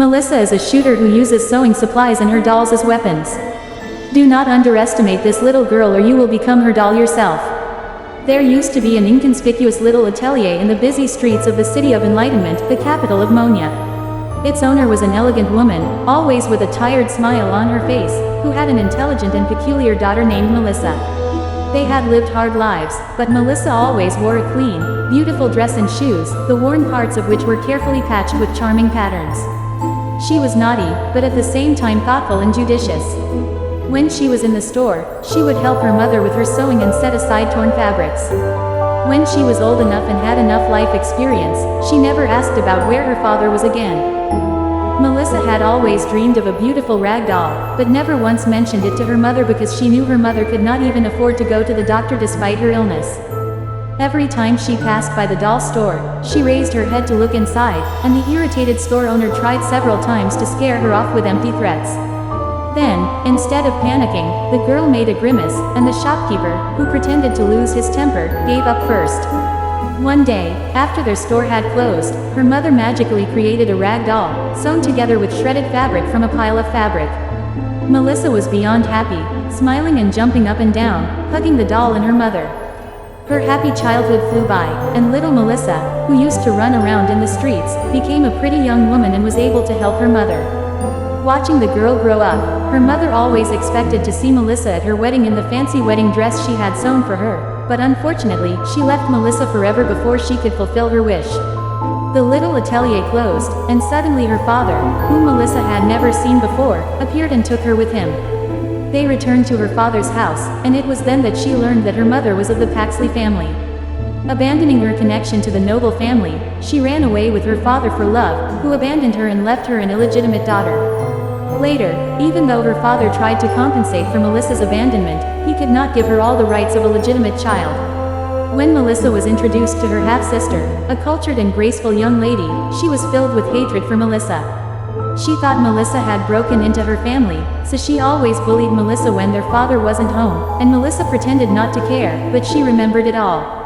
Melissa is a shooter who uses sewing supplies and her dolls as weapons. Do not underestimate this little girl or you will become her doll yourself. There used to be an inconspicuous little atelier in the busy streets of the city of Enlightenment, the capital of Monia. Its owner was an elegant woman, always with a tired smile on her face, who had an intelligent and peculiar daughter named Melissa. They had lived hard lives, but Melissa always wore a clean, beautiful dress and shoes, the worn parts of which were carefully patched with charming patterns. She was naughty, but at the same time thoughtful and judicious. When she was in the store, she would help her mother with her sewing and set aside torn fabrics. When she was old enough and had enough life experience, she never asked about where her father was again. Melissa had always dreamed of a beautiful rag doll, but never once mentioned it to her mother because she knew her mother could not even afford to go to the doctor despite her illness. Every time she passed by the doll store, she raised her head to look inside, and the irritated store owner tried several times to scare her off with empty threats. Then, instead of panicking, the girl made a grimace, and the shopkeeper, who pretended to lose his temper, gave up first. One day, after their store had closed, her mother magically created a rag doll, sewn together with shredded fabric from a pile of fabric. Melissa was beyond happy, smiling and jumping up and down, hugging the doll and her mother. Her happy childhood flew by, and little Melissa, who used to run around in the streets, became a pretty young woman and was able to help her mother. Watching the girl grow up, her mother always expected to see Melissa at her wedding in the fancy wedding dress she had sewn for her, but unfortunately, she left Melissa forever before she could fulfill her wish. The little atelier closed, and suddenly her father, whom Melissa had never seen before, appeared and took her with him. They returned to her father's house, and it was then that she learned that her mother was of the Paxley family. Abandoning her connection to the noble family, she ran away with her father for love, who abandoned her and left her an illegitimate daughter. Later, even though her father tried to compensate for Melissa's abandonment, he could not give her all the rights of a legitimate child. When Melissa was introduced to her half-sister, a cultured and graceful young lady, she was filled with hatred for Melissa. She thought Melissa had broken into her family, so she always bullied Melissa when their father wasn't home, and Melissa pretended not to care, but she remembered it all.